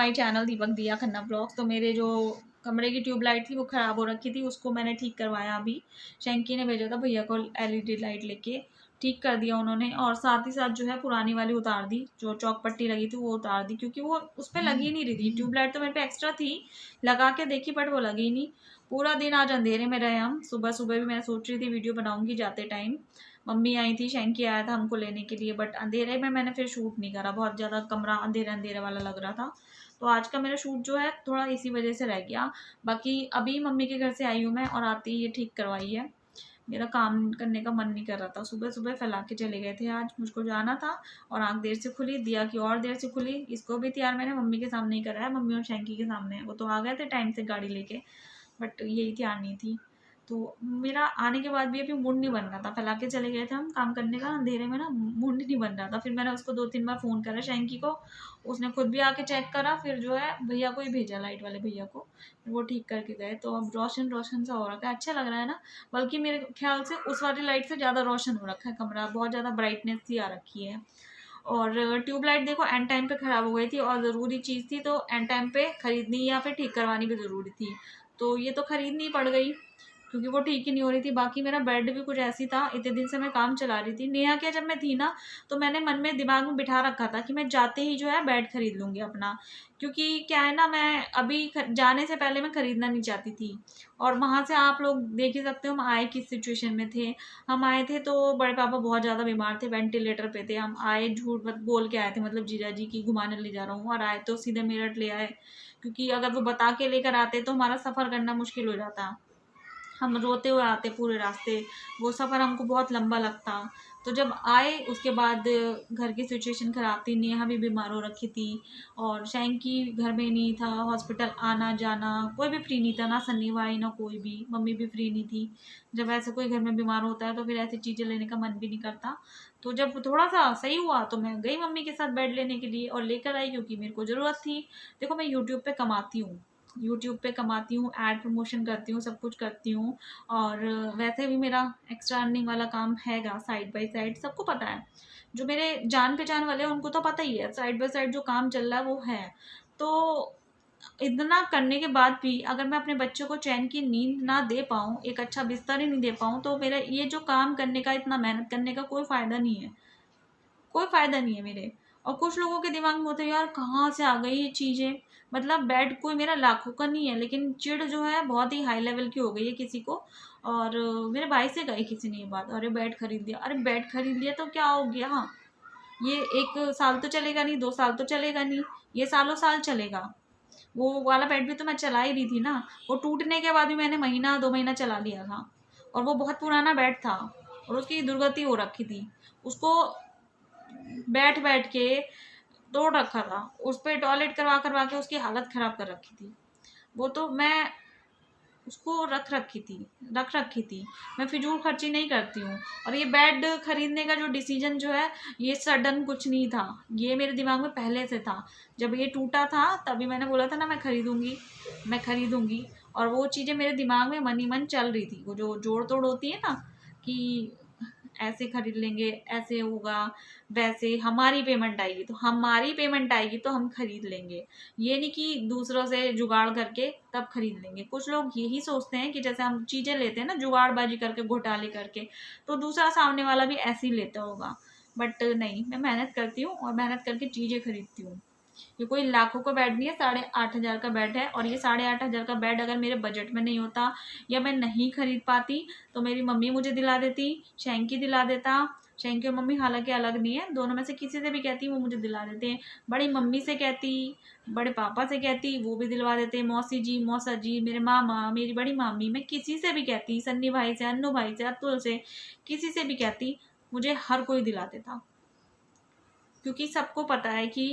My channel दीपक दिया Khanna blogs. तो मेरे जो कमरे की ट्यूबलाइट थी वो ख़राब हो रखी थी, उसको मैंने ठीक करवाया। अभी शैंकी ने भेजा था भैया को एलईडी लाइट लेके, ठीक कर दिया उन्होंने। और साथ ही साथ जो है पुरानी वाली उतार दी, जो चौक पट्टी लगी थी वो उतार दी, क्योंकि वो उस पर लगी नहीं रही थी। ट्यूबलाइट तो मेरे पे एक्स्ट्रा थी, लगा के देखी बट वो लगी नहीं। पूरा दिन आज अंधेरे में रहे हम। सुबह सुबह भी मैं सोच रही थी वीडियो बनाऊंगी जाते टाइम, मम्मी आई थी, शैंकी आया था हमको लेने के लिए, बट अंधेरे में मैंने फिर शूट नहीं करा, बहुत ज़्यादा कमरा अंधेरे अंधेरे वाला लग रहा था। तो आज का मेरा शूट जो है थोड़ा इसी वजह से रह गया। बाकी अभी मम्मी के घर से आई हूँ मैं, और आती ही ये ठीक करवाई है। मेरा काम करने का मन नहीं कर रहा था, सुबह सुबह फैला के चले गए थे। आज मुझको जाना था और आँख देर से खुली, दिया की और देर से खुली। इसको भी तैयार मैंने मम्मी के सामने ही करा है, मम्मी और शैंकी के सामने। वो तो आ गए थे टाइम से गाड़ी लेके, बट यही तैयार नहीं थी। तो मेरा आने के बाद भी अभी मूड नहीं बन रहा था, फैला के चले गए थे हम काम करने का, अंधेरे में ना मूड नहीं बन रहा था। फिर मैंने उसको 2-3 बार फ़ोन करा शैंकी को, उसने खुद भी आके चेक करा, फिर जो है भैया को ही भेजा, लाइट वाले भैया को, वो ठीक करके गए। तो अब रोशन रोशन सा हो रखा है, अच्छा लग रहा है ना। बल्कि मेरे ख्याल से उस वाली लाइट से ज़्यादा रोशन हो रखा है कमरा, बहुत ज़्यादा ब्राइटनेस सी आ रखी है। और ट्यूबलाइट देखो एंड टाइम पे ख़राब हो गई थी, और ज़रूरी चीज़ थी तो एंड टाइम पे ख़रीदनी या फिर ठीक करवानी भी ज़रूरी थी। तो ये तो ख़रीदनी पड़ गई, क्योंकि वो ठीक ही नहीं हो रही थी। बाकी मेरा बेड भी कुछ ऐसी था, इतने दिन से मैं काम चला रही थी। नेहा क्या जब मैं थी ना, तो मैंने मन में दिमाग में बिठा रखा था कि मैं जाते ही जो है बेड खरीद लूँगी अपना, क्योंकि क्या है ना, मैं अभी जाने से पहले मैं खरीदना नहीं चाहती थी। और वहाँ से आप लोग देख ही सकते हो हम आए किस सिचुएशन में थे। हम आए थे तो बड़े पापा बहुत ज़्यादा बीमार थे, वेंटिलेटर पे थे। हम आए झूठ मत बोल के आए थे, मतलब जीजा जी की घुमाने ले जा रहा हूँ, और आए तो सीधे मेरठ ले आए, क्योंकि अगर वो बता के लेकर आते तो हमारा सफ़र करना मुश्किल हो जाता। हम रोते हुए आते पूरे रास्ते, वो सफ़र हमको बहुत लंबा लगता। तो जब आए उसके बाद घर की सिचुएशन ख़राब थी, नेहा भी बीमार हो रखी थी, और शैंकी घर में नहीं था, हॉस्पिटल आना जाना, कोई भी फ्री नहीं था, ना सन्नी भाई ना कोई भी, मम्मी भी फ्री नहीं थी। जब ऐसे कोई घर में बीमार होता है तो फिर ऐसी चीज़ें लेने का मन भी नहीं करता। तो जब थोड़ा सा सही हुआ तो मैं गई मम्मी के साथ बेड लेने के लिए, और लेकर आई क्योंकि मेरे को ज़रूरत थी। देखो मैं यूट्यूब पे कमाती हूँ, यूट्यूब पे कमाती हूँ, ऐड प्रमोशन करती हूँ, सब कुछ करती हूँ। और वैसे भी मेरा एक्स्ट्रा अर्निंग वाला काम हैगा साइड बाय साइड, सबको पता है। जो मेरे जान पहचान वाले हैं उनको तो पता ही है, साइड बाय साइड जो काम चल रहा है वो है। तो इतना करने के बाद भी अगर मैं अपने बच्चों को चैन की नींद ना दे पाऊँ, एक अच्छा बिस्तर ही नहीं दे पाऊँ, तो मेरा ये जो काम करने का, इतना मेहनत करने का कोई फ़ायदा नहीं है, कोई फ़ायदा नहीं है मेरे। और कुछ लोगों के दिमाग में होता है यार कहाँ से आ गई ये चीज़ें, मतलब बेड कोई मेरा लाखों का नहीं है, लेकिन चिढ़ जो है बहुत ही हाई लेवल की हो गई है किसी को। और मेरे भाई से कही किसी ने ये बात, अरे बेड खरीद लिया, अरे बेड खरीद लिया तो क्या हो गया, हाँ ये 1 साल तो चलेगा नहीं, 2 साल तो चलेगा नहीं, ये सालों साल चलेगा। वो वाला बेड भी तो मैं चला ही रही थी ना, वो टूटने के बाद भी मैंने महीना 2 महीना चला लिया था, और वो बहुत पुराना बेड था, और उसकी दुर्गति हो रखी थी। उसको बैठ बैठ के तोड़ रखा था, उस पे टॉयलेट करवा करवा के उसकी हालत ख़राब कर रखी थी। वो तो मैं उसको रख रखी थी। मैं फिजूल खर्ची नहीं करती हूँ। और ये बेड खरीदने का जो डिसीजन जो है, ये सडन कुछ नहीं था, ये मेरे दिमाग में पहले से था। जब ये टूटा था तभी मैंने बोला था ना मैं खरीदूंगी, मैं खरीदूंगी। और वो चीज़ें मेरे दिमाग में मन ही मन चल रही थी, वो जो जोड़ तोड़ होती है ना, कि ऐसे खरीद लेंगे, ऐसे होगा, वैसे हमारी पेमेंट आएगी तो हमारी पेमेंट आएगी तो हम खरीद लेंगे, ये नहीं कि दूसरों से जुगाड़ करके तब खरीद लेंगे। कुछ लोग यही सोचते हैं कि जैसे हम चीज़ें लेते हैं ना जुगाड़बाजी करके, घोटाले करके, तो दूसरा सामने वाला भी ऐसे ही लेता होगा। बट नहीं, मैं मेहनत करती हूँ और मेहनत करके चीज़ें खरीदती हूँ। ये कोई लाखों का बेड नहीं है, 8,500 का बेड है। और ये 8,500 का बेड अगर मेरे बजट में नहीं होता या मैं नहीं खरीद पाती तो मेरी मम्मी मुझे दिला देती, शैंकी दिला देता। शैंकी और मम्मी हालांकि अलग नहीं है, दोनों में से किसी से भी कहती वो मुझे दिला देते हैं। बड़ी मम्मी से कहती, बड़े पापा से कहती, वो भी दिलवा देते। मौसी जी, मौसा जी, मेरे मामा, मेरी बड़ी मामी, मैं किसी से भी कहती, सन्नी भाई से, अन्नू भाई से, अतुल से, किसी से भी कहती, मुझे हर कोई दिला देता। क्योंकि सबको पता है कि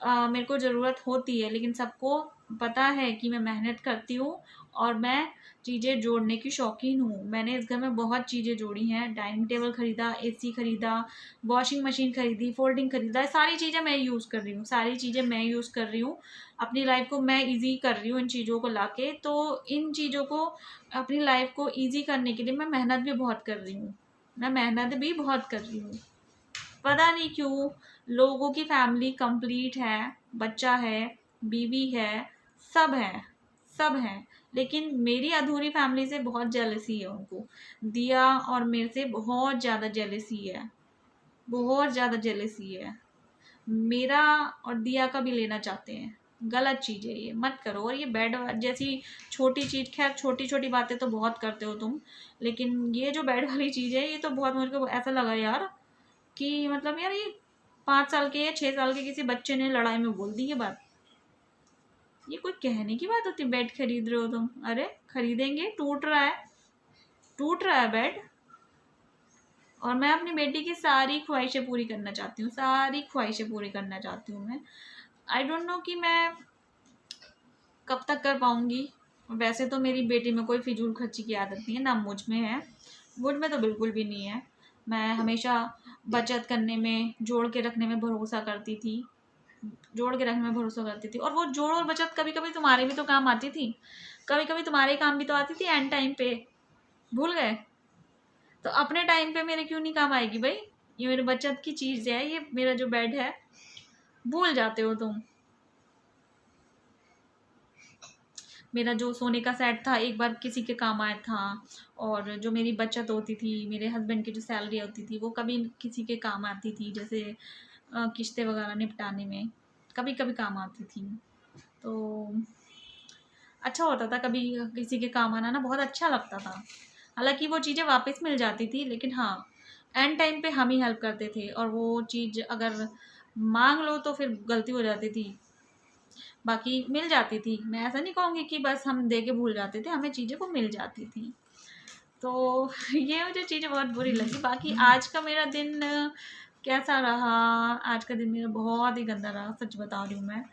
मेरे को ज़रूरत होती है, लेकिन सबको पता है कि मैं मेहनत करती हूँ और मैं चीज़ें जोड़ने की शौकीन हूँ। मैंने इस घर में बहुत चीज़ें जोड़ी हैं, डाइनिंग टेबल ख़रीदा, एसी ख़रीदा, वॉशिंग मशीन ख़रीदी, फोल्डिंग ख़रीदा, सारी चीज़ें मैं यूज़ कर रही हूँ, सारी चीज़ें मैं यूज़ कर रही हूँ। अपनी लाइफ को मैं ईज़ी कर रही हूँ इन चीज़ों को लाके। तो इन चीज़ों को, अपनी लाइफ को ईज़ी करने के लिए मैं मेहनत भी बहुत कर रही हूँ, मैं मेहनत भी बहुत कर रही हूँ। पता नहीं क्यों लोगों की फैमिली कंप्लीट है, बच्चा है, बीवी है, सब हैं, सब हैं। लेकिन मेरी अधूरी फैमिली से बहुत जेलसी है उनको। दिया और मेरे से बहुत ज़्यादा जेलसी है, बहुत ज़्यादा जेलसी है। मेरा और दिया का भी लेना चाहते हैं। गलत चीज़ है ये, मत करो। और ये बेड जैसी छोटी चीज़, खैर छोटी छोटी बातें तो बहुत करते हो तुम, लेकिन ये जो बेड वाली चीज़ है ये तो बहुत मुझे को ऐसा लगा यार कि मतलब यार ये 5 साल के या 6 साल के किसी बच्चे ने लड़ाई में बोल दी ये बात। ये कोई कहने की बात होती? बेड खरीद रहे हो तुम? अरे खरीदेंगे, टूट रहा है, टूट रहा है बेड। और मैं अपनी बेटी की सारी ख्वाहिशें पूरी करना चाहती हूँ, सारी ख्वाहिशें पूरी करना चाहती हूँ मैं। आई डोंट नो कि मैं कब तक कर पाऊंगी। वैसे तो मेरी बेटी में कोई फिजूल खर्ची की आदत नहीं है, ना मुझ में है, मुझ में तो बिल्कुल भी नहीं है। मैं हमेशा बचत करने में, जोड़ के रखने में भरोसा करती थी, जोड़ के रखने में भरोसा करती थी। और वो जोड़ और बचत कभी कभी तुम्हारे भी तो काम आती थी, कभी कभी तुम्हारे काम भी तो आती थी एंड टाइम पे। भूल गए? तो अपने टाइम पे मेरे क्यों नहीं काम आएगी भाई? ये मेरे बचत की चीज़ है, ये मेरा जो बेड है। भूल जाते हो तुम। मेरा जो सोने का सेट था एक बार किसी के काम आया था, और जो मेरी बचत होती थी, मेरे हस्बैंड की जो सैलरी होती थी, वो कभी किसी के काम आती थी, जैसे किस्तें वगैरह निपटाने में कभी कभी काम आती थी। तो अच्छा होता था कभी किसी के काम आना ना, बहुत अच्छा लगता था। हालांकि वो चीज़ें वापस मिल जाती थी, लेकिन हाँ एंड टाइम पे हम ही हेल्प करते थे, और वो चीज़ अगर मांग लो तो फिर गलती हो जाती थी। बाकी मिल जाती थी, मैं ऐसा नहीं कहूँगी कि बस हम दे के भूल जाते थे, हमें चीज़ें को मिल जाती थी। तो ये मुझे चीज़ें बहुत बुरी लगी। बाकी आज का मेरा दिन कैसा रहा? आज का दिन मेरा बहुत ही गंदा रहा, सच बता रही हूँ मैं।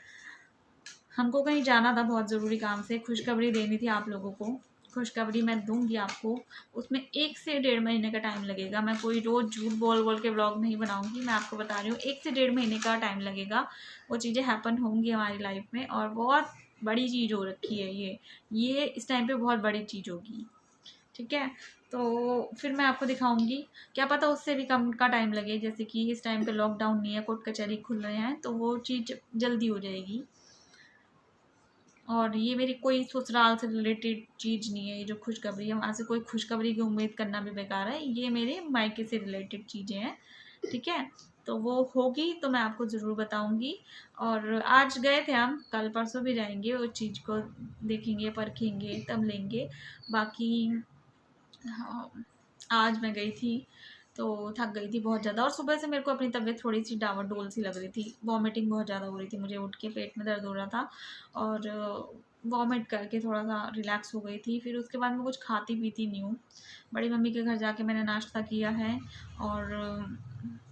हमको कहीं जाना था बहुत ज़रूरी काम से, खुशखबरी देनी थी आप लोगों को। खुशखबरी मैं दूंगी आपको, उसमें 1 से 1.5 महीने का टाइम लगेगा। मैं कोई रोज़ झूठ बोल बोल के व्लॉग नहीं बनाऊंगी, मैं आपको बता रही हूँ 1 से 1.5 महीने का टाइम लगेगा। वो चीज़ें हैपन होंगी हमारी लाइफ में, और बहुत बड़ी चीज़ हो रखी है ये इस टाइम पे बहुत बड़ी चीज़ होगी, ठीक है? तो फिर मैं आपको दिखाऊंगी, क्या पता उससे भी कम का टाइम लगे। जैसे कि इस टाइम पे लॉकडाउन नहीं है, कोर्ट कचहरी खुल रहे हैं, तो वो चीज़ जल्दी हो जाएगी। और ये मेरी कोई ससुराल से रिलेटेड चीज़ नहीं है, ये जो खुशखबरी है, वहाँ से कोई खुशखबरी की उम्मीद करना भी बेकार है। ये मेरे मायके से रिलेटेड चीज़ें हैं, ठीक है? तो वो होगी तो मैं आपको ज़रूर बताऊंगी। और आज गए थे हम, कल परसों भी जाएंगे, उस चीज़ को देखेंगे, परखेंगे, तब लेंगे। बाकी हाँ, आज मैं गई थी तो थक गई थी बहुत ज़्यादा, और सुबह से मेरे को अपनी तबीयत थोड़ी सी डावाडोल सी लग रही थी, वॉमिटिंग बहुत ज़्यादा हो रही थी मुझे, उठ के पेट में दर्द हो रहा था, और वॉमिट करके थोड़ा सा रिलैक्स हो गई थी। फिर उसके बाद मैं कुछ खाती पीती नहीं हूँ। बड़ी मम्मी के घर जाके मैंने नाश्ता किया है, और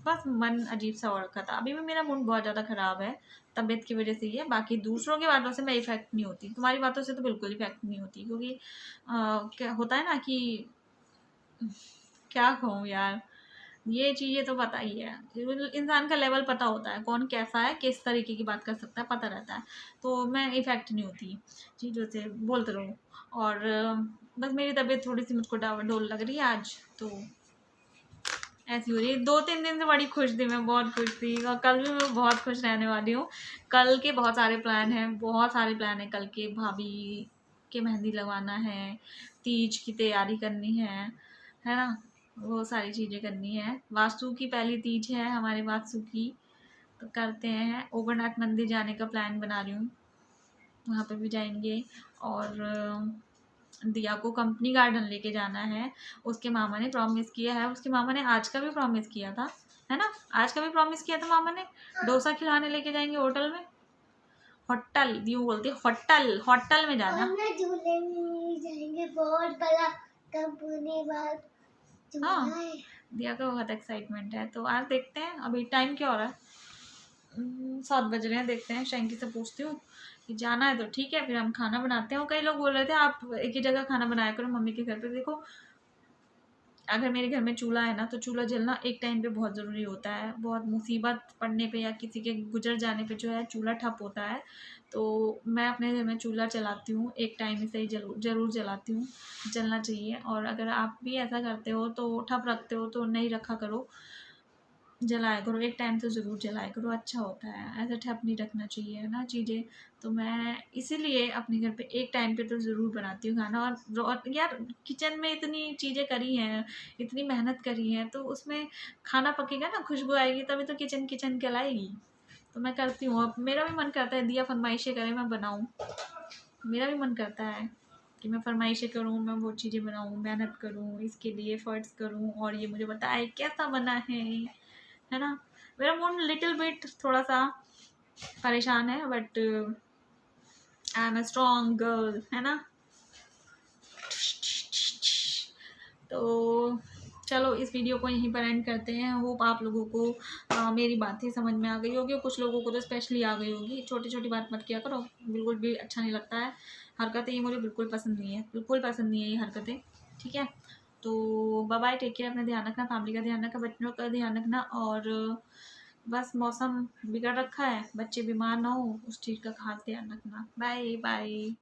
बस मन अजीब सा हो रखा था। अभी भी मेरा मूड बहुत ज़्यादा ख़राब है, तबीयत की वजह से ही है। बाकी दूसरों की बातों से मैं इफ़ेक्ट नहीं होती, तुम्हारी बातों से तो बिल्कुल इफ़ेक्ट नहीं होती, क्योंकि क्या होता है ना कि क्या कहूँ यार, ये चीज़ें तो पता ही है, इंसान का लेवल पता होता है, कौन कैसा है, किस तरीके की बात कर सकता है, पता रहता है। तो मैं इफ़ेक्ट नहीं होती चीज़ों से, बोलते रहो। और बस मेरी तबीयत थोड़ी सी मुझको डावाडोल लग रही है आज, तो ऐसी हो रही है। 2-3 दिन से बड़ी खुश थी मैं, बहुत खुश थी, और कल भी मैं बहुत खुश रहने वाली हूँ। कल के बहुत सारे प्लान हैं, बहुत सारे प्लान हैं कल के। भाभी के मेहंदी लगवाना है, तीज की तैयारी करनी है ना? वो सारी चीज़ें करनी है। वास्तु की पहली तीज है हमारे वास्तु की, तो करते हैं। ओगरनाथ मंदिर जाने का प्लान बना रही हूँ, वहाँ पे भी जाएंगे। और दिया को कंपनी गार्डन लेके जाना है, उसके मामा ने प्रॉमिस किया है। उसके मामा ने आज का भी प्रॉमिस किया था, है ना? आज का भी प्रॉमिस किया था मामा ने, डोसा खिलाने लेके जाएंगे होटल में। होटल यूँ बोलती है, होटल, होटल में जाना। झूले में जाएंगे, बहुत बड़ा कंपनी बात। हाँ, दिया का बहुत एक्साइटमेंट है। तो आज देखते हैं, अभी टाइम क्या हो रहा है, 7 बज रहे हैं। देखते हैं, शैंकी से पूछती हूँ कि जाना है तो ठीक है, फिर हम खाना बनाते हैं। और कई लोग बोल रहे थे आप एक ही जगह खाना बनाया करो मम्मी के घर पे। देखो, अगर मेरे घर में चूल्हा है ना, तो चूल्हा जलना एक टाइम पे बहुत ज़रूरी होता है। बहुत मुसीबत पड़ने पे या किसी के गुजर जाने पे जो है चूल्हा ठप होता है। तो मैं अपने घर में चूल्हा चलाती हूँ, एक टाइम में सही ज़रूर जलाती हूँ, जलना चाहिए। और अगर आप भी ऐसा करते हो तो ठप रखते हो तो नहीं रखा करो, जलाया करो, एक टाइम तो ज़रूर जलाया करो, अच्छा होता है, ऐसा ठप नहीं रखना चाहिए है ना चीज़ें। तो मैं इसीलिए अपने घर पे एक टाइम पे तो ज़रूर बनाती हूँ खाना। और यार किचन में इतनी चीज़ें करी हैं, इतनी मेहनत करी है, तो उसमें खाना पकेगा ना, खुशबू आएगी, तभी तो किचन किचन कहलाएगी। तो मैं करती हूँ। अब मेरा भी मन करता है, दिया फरमाइशें करे मैं बनाऊँ, मेरा भी मन करता है कि मैं फरमाइशें करूँ, मैं वो चीज़ें बनाऊँ, मेहनत करूँ, इसके लिए एफर्ट्स करूँ और ये मुझे बताए कैसा बना है ना। मेरा मूड लिटिल बिट थोड़ा सा परेशान है, but I am a strong girl, है ना। तो चलो इस वीडियो को यहीं पर एंड करते हैं। होप आप लोगों को मेरी बातें समझ में आ गई होगी, और कुछ लोगों को तो स्पेशली आ गई होगी। छोटी छोटी बात मत किया करो, बिल्कुल भी अच्छा नहीं लगता है। हरकतें ये मुझे बिल्कुल पसंद नहीं है, बिल्कुल पसंद नहीं है ये हरकतें, ठीक है। तो बाय बाय, टेक केयर, अपना ध्यान रखना, फैमिली का ध्यान रखना, बच्चों का ध्यान रखना। और बस मौसम बिगड़ रखा है, बच्चे बीमार ना हो, उस चीज़ का खास ध्यान रखना। Bye bye.